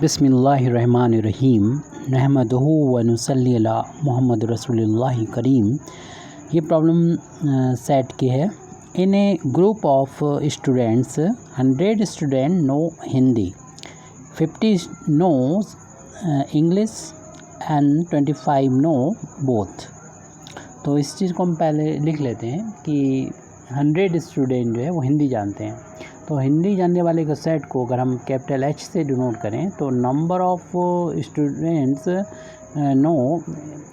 बिस्मिल्लाहिर्रहमानिर्रहीम नहमदुहु व नुसल्ली अला मुहम्मद रसूलुल्लाहि करीम। ये प्रॉब्लम सेट की है। In a group of students 100 student know Hindi, 50 knows English and 25 know both. तो इस चीज़ को हम पहले लिख लेते हैं कि 100 स्टूडेंट जो है वो हिंदी जानते हैं। तो हिंदी जानने वाले के सेट को अगर हम कैपिटल H से डिनोट करें तो number of students know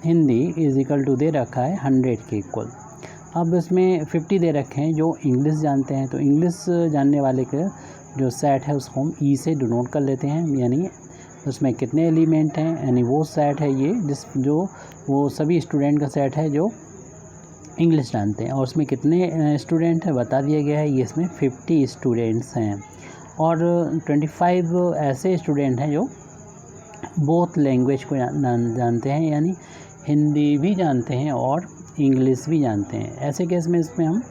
Hindi is equal to दे रखा है 100 के इक्वल। अब इसमें 50 दे रखे हैं जो इंग्लिश जानते हैं। तो इंग्लिश जानने वाले का जो सेट है उसको हम ई से डिनोट कर लेते हैं, यानी उसमें कितने एलिमेंट हैं, यानी वो सेट है ये जो वो सभी स्टूडेंट का सेट है जो इंग्लिश जानते हैं। और उसमें कितने स्टूडेंट हैं बता दिया गया है, ये इसमें 50 स्टूडेंट्स हैं और 25 ऐसे स्टूडेंट हैं जो बोथ लैंग्वेज को जानते हैं, यानी हिंदी भी जानते हैं और इंग्लिश भी जानते हैं। ऐसे केस में इसमें हम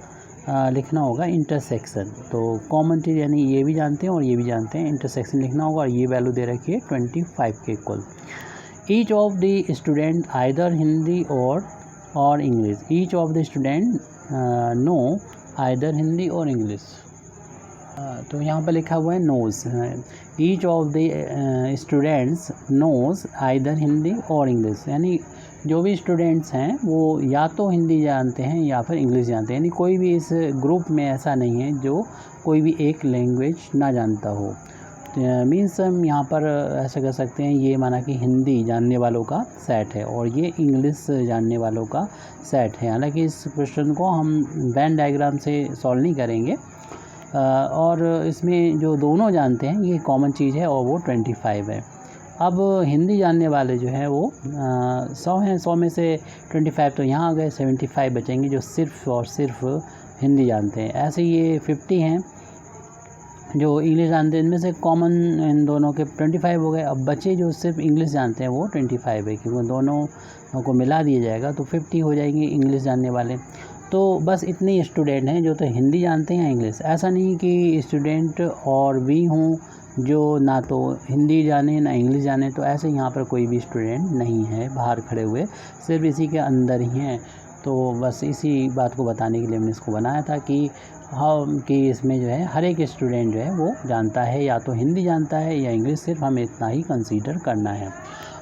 लिखना होगा इंटरसेक्शन। तो कॉमन चीज़ यानी ये भी जानते हैं और ये भी जानते हैं, इंटरसेक्शन लिखना होगा और ये वैल्यू दे रखी है 25 के इक्वल। Each of the student either Hindi और English, each of the student know either Hindi और इंग्लिश। तो यहाँ पर लिखा हुआ है knows, each of the students knows either Hindi और इंग्लिश, यानी जो भी स्टूडेंट्स हैं वो या तो हिंदी जानते हैं या फिर इंग्लिश जानते हैं, यानी कोई भी इस ग्रुप में ऐसा नहीं है जो कोई भी एक लैंग्वेज ना जानता हो। मीन्स हम यहाँ पर ऐसा कर सकते हैं, ये माना कि हिंदी जानने वालों का सेट है और ये इंग्लिश जानने वालों का सेट है। हालांकि इस क्वेश्चन को हम वेन डायग्राम से सॉल्व नहीं करेंगे और इसमें जो दोनों जानते हैं ये कॉमन चीज़ है और वो 25 है। अब हिंदी जानने वाले जो है वो 100 हैं, 100 में से 25 तो यहाँ आ गए, 75 बचेंगे जो सिर्फ़ और सिर्फ हिंदी जानते हैं। ऐसे ये 50 हैं जो इंग्लिश जानते हैं, इनमें से कॉमन इन दोनों के 25 हो गए। अब बचे जो सिर्फ इंग्लिश जानते हैं वो 25 है, क्योंकि दोनों को मिला दिया जाएगा तो 50 हो जाएंगे इंग्लिश जानने वाले। तो बस इतने स्टूडेंट हैं जो तो हिंदी जानते हैं इंग्लिश। ऐसा नहीं कि स्टूडेंट और भी हों जो ना तो हिंदी जाने ना इंग्लिश जाने, तो ऐसे यहाँ पर कोई भी स्टूडेंट नहीं है बाहर खड़े हुए, सिर्फ इसी के अंदर ही हैं। तो बस इसी बात को बताने के लिए हमने इसको बनाया था कि इसमें जो है हर एक स्टूडेंट जो है वो जानता है या तो हिंदी जानता है या इंग्लिश, सिर्फ हमें इतना ही कंसीडर करना है।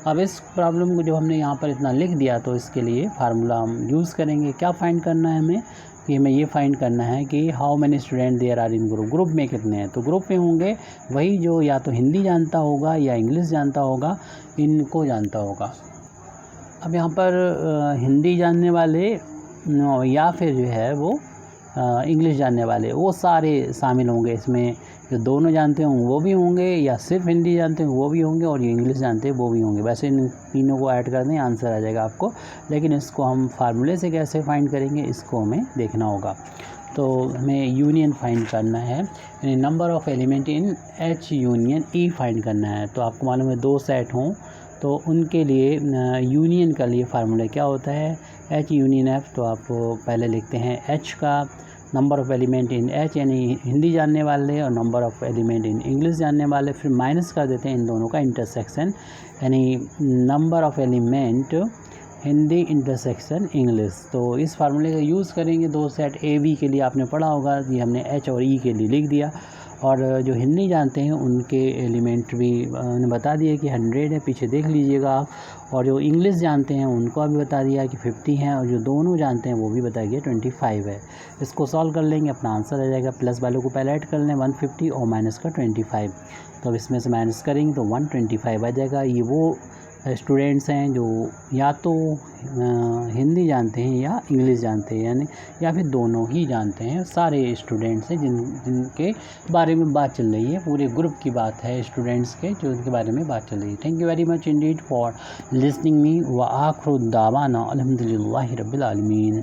अब इस प्रॉब्लम को जो हमने यहाँ पर इतना लिख दिया तो इसके लिए फार्मूला हम यूज़ करेंगे। क्या फाइंड करना है हमें कि हमें ये फाइंड करना है कि how many student there are in group, group में कितने हैं। तो ग्रुप में होंगे वही जो या तो हिंदी जानता होगा या इंग्लिश जानता होगा, इनको जानता होगा। अब यहाँ पर हिंदी जानने वाले या फिर जो है वो इंग्लिश जानने वाले वो सारे शामिल होंगे इसमें। जो दोनों जानते हों वो भी होंगे, या सिर्फ हिंदी जानते हैं वो भी होंगे, और ये इंग्लिश जानते हैं वो भी होंगे। वैसे इन तीनों को ऐड कर दें आंसर आ जाएगा आपको, लेकिन इसको हम फार्मूले से कैसे फाइंड करेंगे इसको हमें देखना होगा। तो हमें यूनियन फाइंड करना है, यानी number of element in H union E find करना है। तो आपको मालूम है दो सेट हों तो उनके लिए यूनियन का लिए फार्मूला क्या होता है, H यूनियन F। तो आप पहले लिखते हैं H का number of element in H यानी हिंदी जानने वाले और number of element in English जानने वाले, फिर माइनस कर देते हैं इन दोनों का इंटरसेक्शन, यानी number of element Hindi intersection English. तो इस फार्मूले का यूज़ करेंगे। दो सेट ए बी के लिए आपने पढ़ा होगा, ये हमने H और E के लिए लिख दिया। और जो हिंदी जानते हैं उनके एलिमेंट भी उन्हें बता दिया कि 100 है, पीछे देख लीजिएगा आप। और जो इंग्लिश जानते हैं उनको भी बता दिया कि 50 हैं, और जो दोनों जानते हैं वो भी बता दिया 25 है। इसको सॉल्व कर लेंगे, अपना आंसर आ जाएगा। प्लस वालों को पहले ऐड कर लें 150 और माइनस का 25। तो अब इसमें से माइनस करेंगे तो 125 आ जाएगा। ये वो स्टूडेंट्स हैं जो या तो हिंदी जानते हैं या इंग्लिश जानते हैं, यानी या फिर दोनों ही जानते हैं। सारे स्टूडेंट्स हैं जिनके बारे में बात चल रही है, पूरे ग्रुप की बात है स्टूडेंट्स के जो उनके बारे में बात चल रही है। Thank you very much Indeed for listening me व आखिर दावाना अल्हम्दुलिल्लाहि रब्बिल आलमीन।